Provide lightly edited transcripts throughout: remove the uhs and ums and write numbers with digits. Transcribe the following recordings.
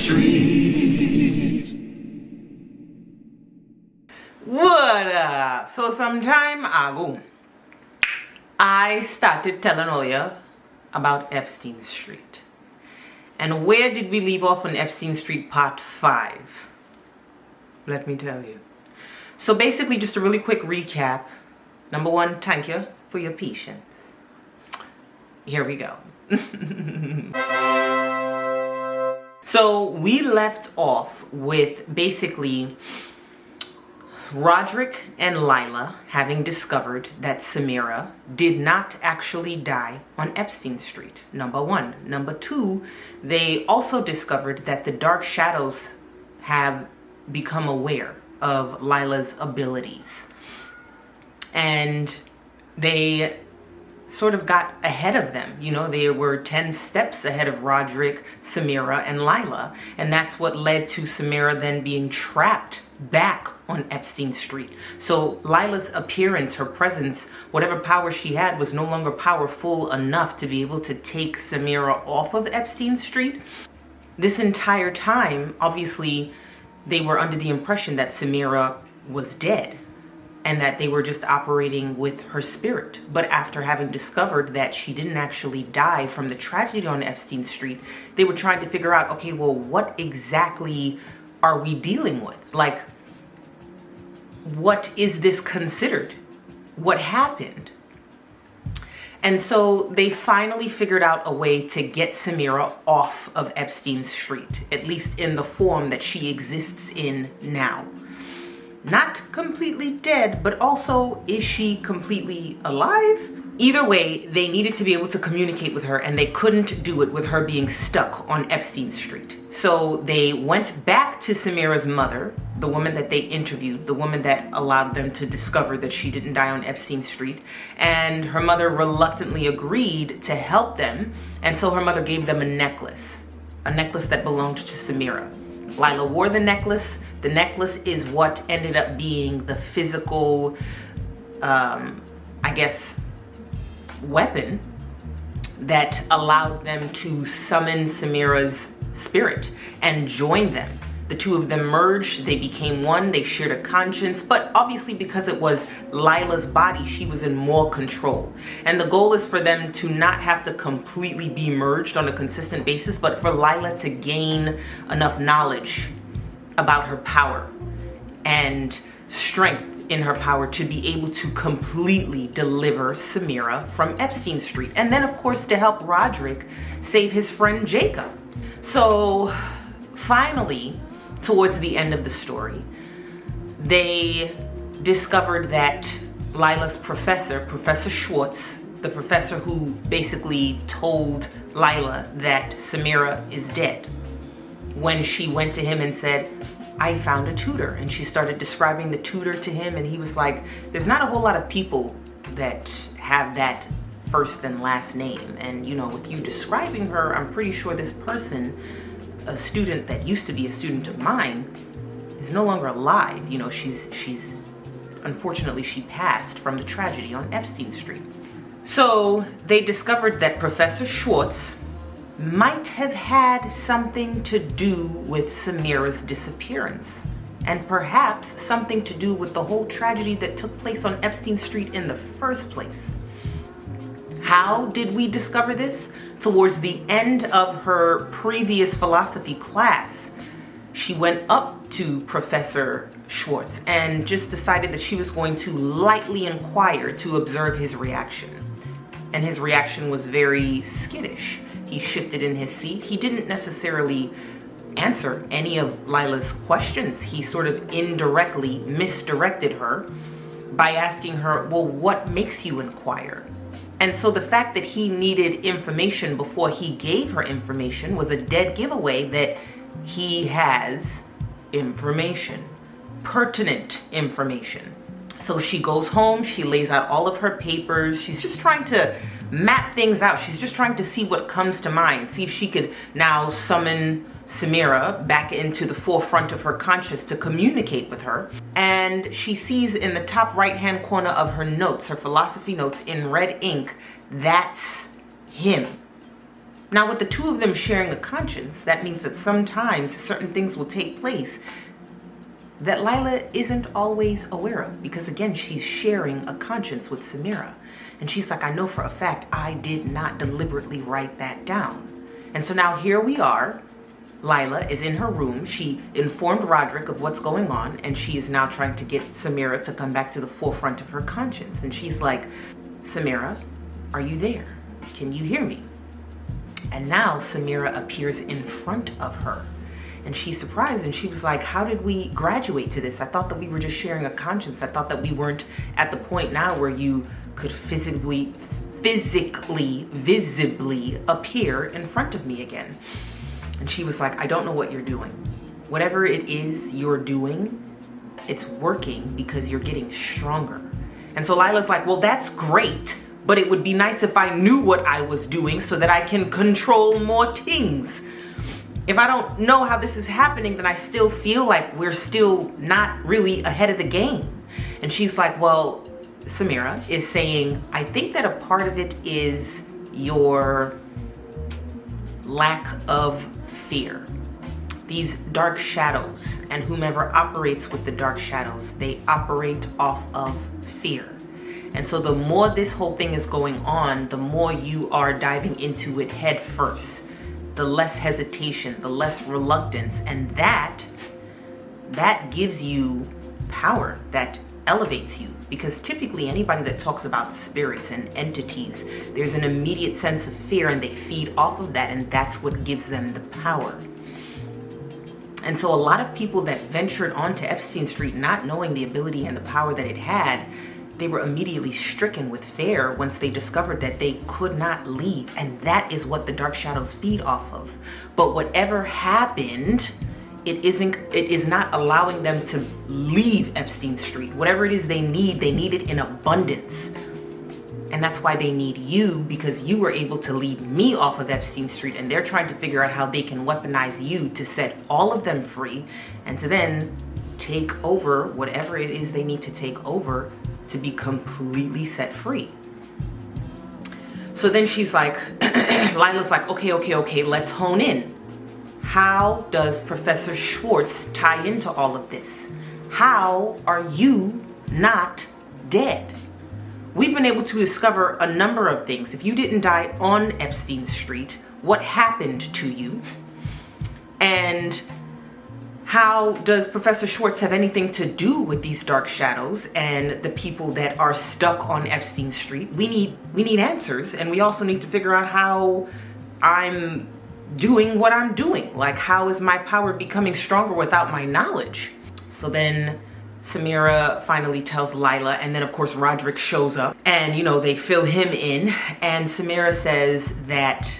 Street. What up? So some time ago, I started telling all you about Epstein Street. And where did we leave off on Epstein Street part 5? Let me tell you. So basically, just a really quick recap. Number 1, thank you for your patience. Here we go. So we left off with basically Roderick and Lila having discovered that Samira did not actually die on Epstein Street, number 1. Number 2, they also discovered that the dark shadows have become aware of Lila's abilities. And they sort of got ahead of them. You know, they were 10 steps ahead of Roderick, Samira, and Lila. And that's what led to Samira then being trapped back on Epstein Street. So Lila's appearance, her presence, whatever power she had was no longer powerful enough to be able to take Samira off of Epstein Street. This entire time, obviously, they were under the impression that Samira was dead and that they were just operating with her spirit. But after having discovered that she didn't actually die from the tragedy on Epstein Street, they were trying to figure out, okay, well, what exactly are we dealing with? Like, what is this considered? What happened? And so they finally figured out a way to get Samira off of Epstein Street, at least in the form that she exists in now. Not completely dead, but also, is she completely alive? Either way, they needed to be able to communicate with her, and they couldn't do it with her being stuck on Epstein Street. So they went back to Samira's mother, the woman that they interviewed, the woman that allowed them to discover that she didn't die on Epstein Street, and her mother reluctantly agreed to help them, and so her mother gave them a necklace that belonged to Samira. Lila wore the necklace. The necklace is what ended up being the physical, weapon that allowed them to summon Samira's spirit and join them. The two of them merged, they became one, they shared a conscience, but obviously because it was Lila's body, she was in more control. And the goal is for them to not have to completely be merged on a consistent basis, but for Lila to gain enough knowledge about her power and strength in her power to be able to completely deliver Samira from Epstein Street. And then, of course, to help Roderick save his friend Jacob. So finally, towards the end of the story, they discovered that Lila's professor, Professor Schwartz, the professor who basically told Lila that Samira is dead, when she went to him and said, I found a tutor. And she started describing the tutor to him, and he was like, there's not a whole lot of people that have that first and last name. And, you know, with you describing her, I'm pretty sure this person, a student that used to be a student of mine, is no longer alive. You know, she's unfortunately, she passed from the tragedy on Epstein Street. So they discovered that Professor Schwartz might have had something to do with Samira's disappearance, and perhaps something to do with the whole tragedy that took place on Epstein Street in the first place. How did we discover this? Towards the end of her previous philosophy class, she went up to Professor Schwartz and just decided that she was going to lightly inquire to observe his reaction. And his reaction was very skittish. He shifted in his seat. He didn't necessarily answer any of Lila's questions. He sort of indirectly misdirected her by asking her, well, what makes you inquire? And so the fact that he needed information before he gave her information was a dead giveaway that he has information, pertinent information. So she goes home, she lays out all of her papers. She's just trying to map things out. She's just trying to see what comes to mind, see if she could now summon Samira back into the forefront of her conscious to communicate with her. And she sees in the top right-hand corner of her notes, her philosophy notes in red ink, that's him. Now, with the two of them sharing a conscience, that means that sometimes certain things will take place that Lila isn't always aware of, because again, she's sharing a conscience with Samira. And she's like, I know for a fact I did not deliberately write that down. And so now here we are. Lila is in her room. She informed Roderick of what's going on, and she is now trying to get Samira to come back to the forefront of her conscience. And she's like, Samira, are you there? Can you hear me? And now Samira appears in front of her. And she's surprised, and she was like, how did we graduate to this? I thought that we were just sharing a conscience. I thought that we weren't at the point now where you could visibly appear in front of me again. And she was like, I don't know what you're doing. Whatever it is you're doing, it's working because you're getting stronger. And so Lila's like, well, that's great, but it would be nice if I knew what I was doing so that I can control more things. If I don't know how this is happening, then I still feel like we're still not really ahead of the game. And she's like, well, Samira is saying, I think that a part of it is your lack of fear. These dark shadows, and whomever operates with the dark shadows, they operate off of fear. And so the more this whole thing is going on, the more you are diving into it head first, the less hesitation, the less reluctance, and that gives you power, that elevates you. Because typically anybody that talks about spirits and entities, there's an immediate sense of fear, and they feed off of that, and that's what gives them the power. And so a lot of people that ventured onto Epstein Street not knowing the ability and the power that it had, they were immediately stricken with fear once they discovered that they could not leave. And that is what the dark shadows feed off of. But whatever happened, it is not allowing them to leave Epstein Street. Whatever it is they need it in abundance. And that's why they need you, because you were able to lead me off of Epstein Street, and they're trying to figure out how they can weaponize you to set all of them free and to then take over whatever it is they need to take over to be completely set free. So then she's like, Lila's like, okay, let's hone in. How does Professor Schwartz tie into all of this? How are you not dead? We've been able to discover a number of things. If you didn't die on Epstein Street, what happened to you? And how does Professor Schwartz have anything to do with these dark shadows and the people that are stuck on Epstein Street? We need answers, and we also need to figure out how I'm doing what I'm doing. Like, how is my power becoming stronger without my knowledge? So then Samira finally tells Lila, and then of course Roderick shows up, and they fill him in, and Samira says that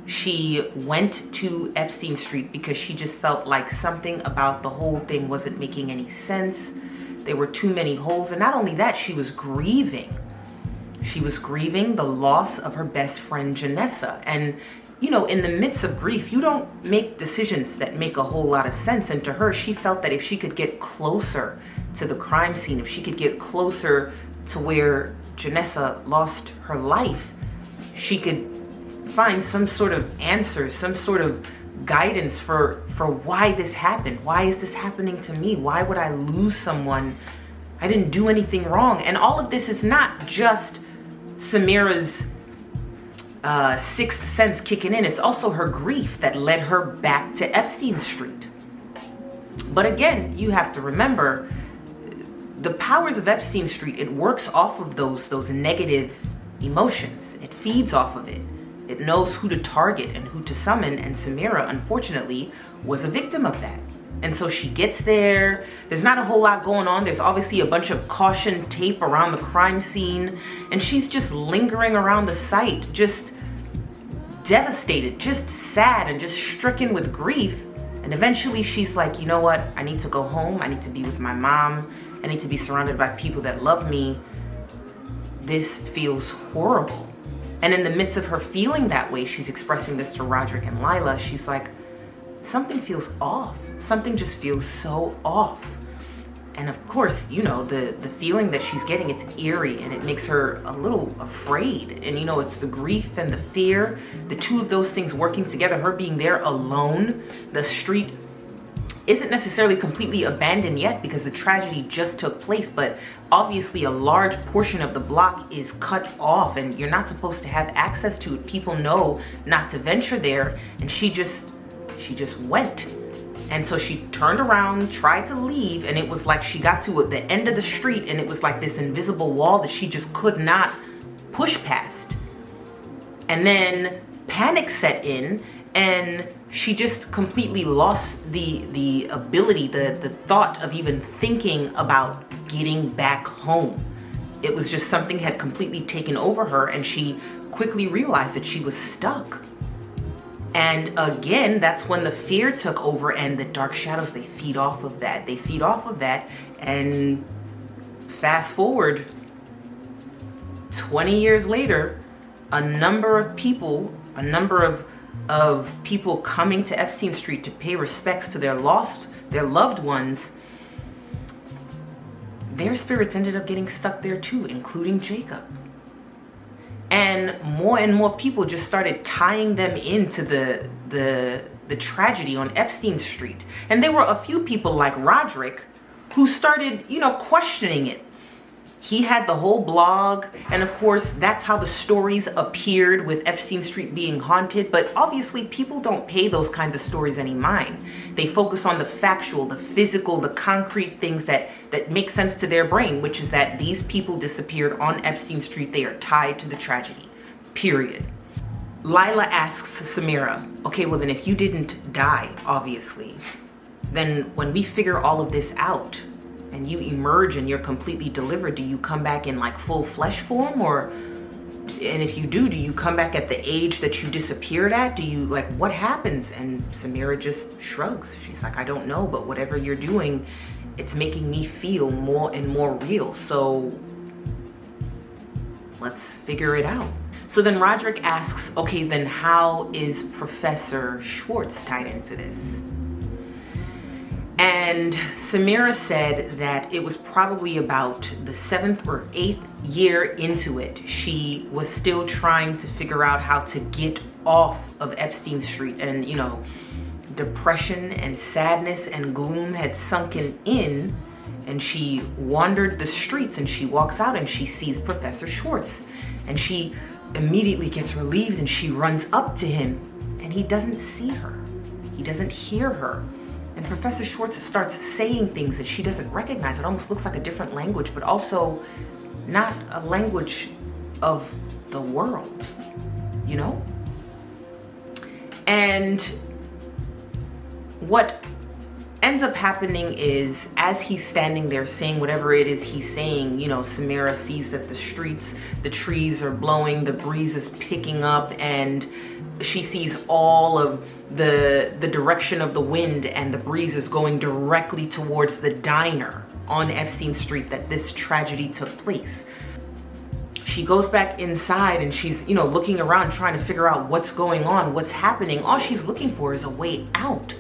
she went to Epstein Street because she just felt like something about the whole thing wasn't making any sense. There were too many holes, and not only that, she was grieving. She was grieving the loss of her best friend Janessa, and in the midst of grief, you don't make decisions that make a whole lot of sense. And to her, she felt that if she could get closer to the crime scene, if she could get closer to where Janessa lost her life, she could find some sort of answer, some sort of guidance for why this happened. Why is this happening to me? Why would I lose someone? I didn't do anything wrong. And all of this is not just Samira's sixth sense kicking in. It's also her grief that led her back to Epstein Street. But again, you have to remember, the powers of Epstein Street, it works off of those negative emotions. It feeds off of it. It knows who to target and who to summon, and Samira, unfortunately, was a victim of that. And so she gets there. There's not a whole lot going on. There's obviously a bunch of caution tape around the crime scene, and she's just lingering around the site, just devastated, just sad, and just stricken with grief. And eventually she's like, you know what? I need to go home. I need to be with my mom. I need to be surrounded by people that love me. This feels horrible. And in the midst of her feeling that way, she's expressing this to Roderick and Lila. She's like, something feels off. Something just feels so off. And of course, you know, the feeling that she's getting, it's eerie and it makes her a little afraid. And you know, it's the grief and the fear, the two of those things working together, her being there alone. The street isn't necessarily completely abandoned yet because the tragedy just took place, but obviously a large portion of the block is cut off and you're not supposed to have access to it. People know not to venture there, and she just went. And so she turned around, tried to leave, and it was like she got to the end of the street and it was like this invisible wall that she just could not push past. And then panic set in and she just completely lost the ability, the thought of even thinking about getting back home. It was just something had completely taken over her, and she quickly realized that she was stuck. And again, that's when the fear took over, and the dark shadows, they feed off of that. They feed off of that. And fast forward 20 years later, a number of people coming to Epstein Street to pay respects to their loved ones, their spirits ended up getting stuck there too, including Jacob. And more people just started tying them into the tragedy on Epstein Street. And there were a few people like Roderick who started, you know, questioning it. He had the whole blog, and of course, that's how the stories appeared with Epstein Street being haunted. But obviously, people don't pay those kinds of stories any mind. They focus on the factual, the physical, the concrete things that make sense to their brain, which is that these people disappeared on Epstein Street. They are tied to the tragedy, period. Lila asks Samira, okay, well then if you didn't die, obviously, then when we figure all of this out, and you emerge and you're completely delivered, do you come back in like full flesh form? And if you do you come back at the age that you disappeared at? Do you, like, what happens? And Samira just shrugs. She's like, I don't know, but whatever you're doing, it's making me feel more and more real. So let's figure it out. So then Roderick asks, okay, then how is Professor Schwartz tied into this? And Samira said that it was probably about the 7th or 8th year into it. She was still trying to figure out how to get off of Epstein Street. And, you know, depression and sadness and gloom had sunken in. And she wandered the streets and she walks out and she sees Professor Schwartz. And she immediately gets relieved and she runs up to him. And he doesn't see her. He doesn't hear her. And Professor Schwartz starts saying things that she doesn't recognize. It almost looks like a different language, but also not a language of the world, you know? And what ends up happening is, as he's standing there saying whatever it is he's saying, you know, Samira sees that the trees are blowing, the breeze is picking up, and she sees all of the direction of the wind, and the breeze is going directly towards the diner on Epstein Street that this tragedy took place. She goes back inside and she's, you know, looking around trying to figure out what's going on, what's happening. All she's looking for is a way out.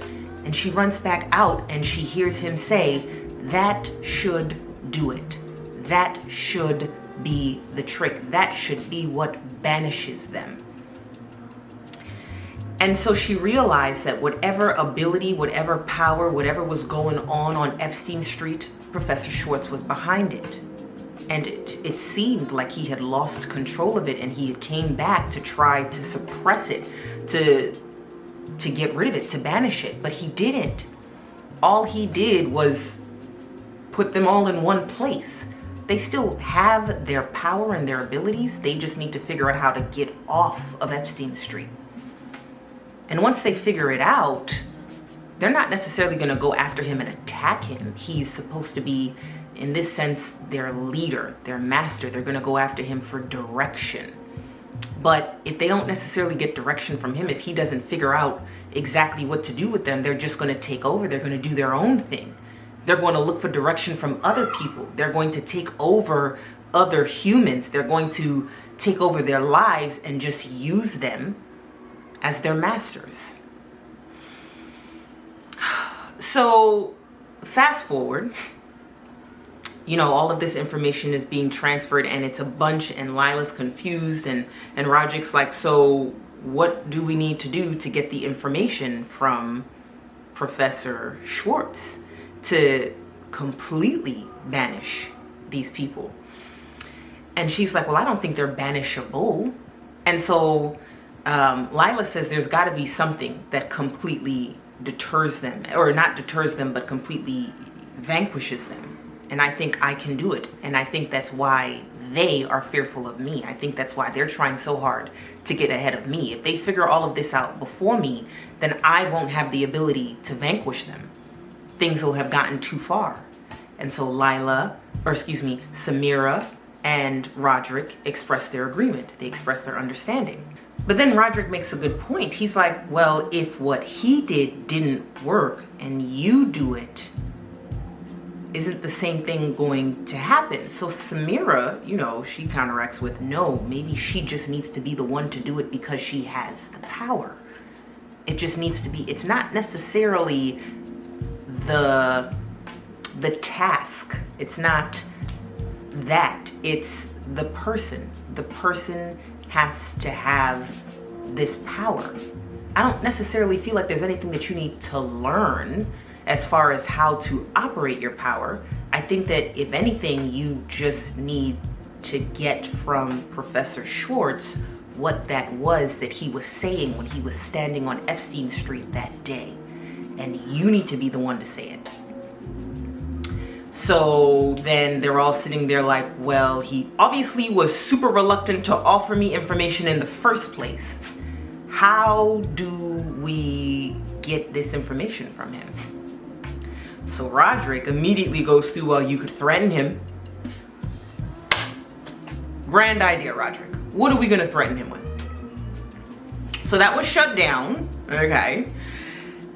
And she runs back out and she hears him say, that should do it. That should be the trick. That should be what banishes them. And so she realized that whatever ability, whatever power, whatever was going on Epstein Street, Professor Schwartz was behind it. And it seemed like he had lost control of it, and he had came back to try to suppress it, to get rid of it, to banish it. But he didn't. All he did was put them all in one place. They still have their power and their abilities. They just need to figure out how to get off of Epstein Street. And once they figure it out, they're not necessarily going to go after him and attack him. He's supposed to be, in this sense, their leader, their master. They're going to go after him for direction. But if they don't necessarily get direction from him, if he doesn't figure out exactly what to do with them, they're just going to take over. They're going to do their own thing. They're going to look for direction from other people. They're going to take over other humans. They're going to take over their lives and just use them as their masters. So fast forward, all of this information is being transferred and it's a bunch, and Lila's confused, and Roderick's like, so what do we need to do to get the information from Professor Schwartz to completely banish these people? And she's like, well, I don't think they're banishable. And so Lila says there's got to be something that completely deters them, or not deters them, but completely vanquishes them. And I think I can do it. And I think that's why they are fearful of me. I think that's why they're trying so hard to get ahead of me. If they figure all of this out before me, then I won't have the ability to vanquish them. Things will have gotten too far. And so Samira and Roderick express their agreement. They express their understanding. But then Roderick makes a good point. He's like, well, if what he did didn't work and you do it, isn't the same thing going to happen? So Samira, she counteracts with, no, maybe she just needs to be the one to do it because she has the power. It just needs to be, it's not necessarily the task. It's not that. It's the person. The person has to have this power. I don't necessarily feel like there's anything that you need to learn as far as how to operate your power. I think that if anything, you just need to get from Professor Schwartz what that was that he was saying when he was standing on Epstein Street that day. And you need to be the one to say it. So then they're all sitting there like, well, he obviously was super reluctant to offer me information in the first place. How do we get this information from him? So Roderick immediately goes through, well, you could threaten him. Grand idea, Roderick. What are we gonna threaten him with? So that was shut down, okay.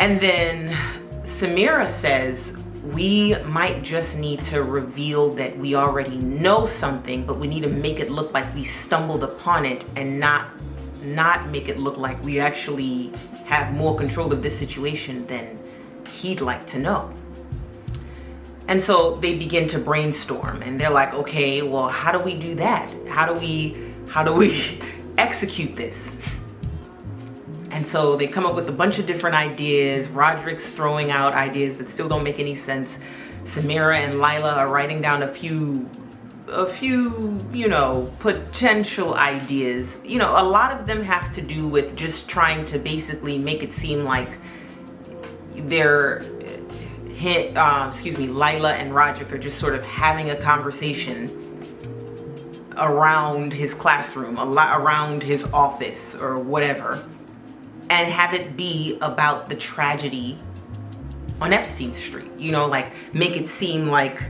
And then Samira says, we might just need to reveal that we already know something, but we need to make it look like we stumbled upon it and not make it look like we actually have more control of this situation than he'd like to know. And so they begin to brainstorm, and they're like, okay, well, how do we do that? How do we execute this? And so they come up with a bunch of different ideas. Roderick's throwing out ideas that still don't make any sense. Samira and Lila are writing down a few, potential ideas. A lot of them have to do with just trying to basically make it seem like Lila and Roderick are just sort of having a conversation around his classroom, around his office or whatever, and have it be about the tragedy on Epstein Street. Make it seem like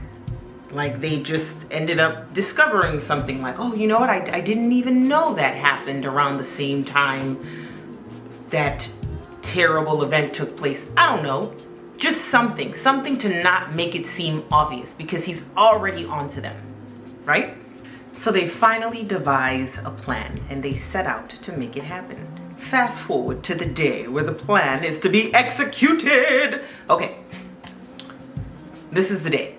they just ended up discovering something, like, oh, you know what, I didn't even know that happened around the same time that terrible event took place. I don't know. Just something to not make it seem obvious, because he's already onto them, right? So they finally devise a plan and they set out to make it happen. Fast forward to the day where the plan is to be executed. Okay, this is the day.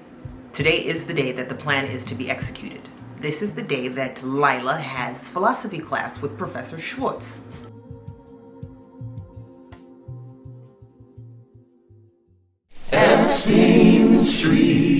Today is the day that the plan is to be executed. This is the day that Lila has philosophy class with Professor Schwartz. Epstein Street.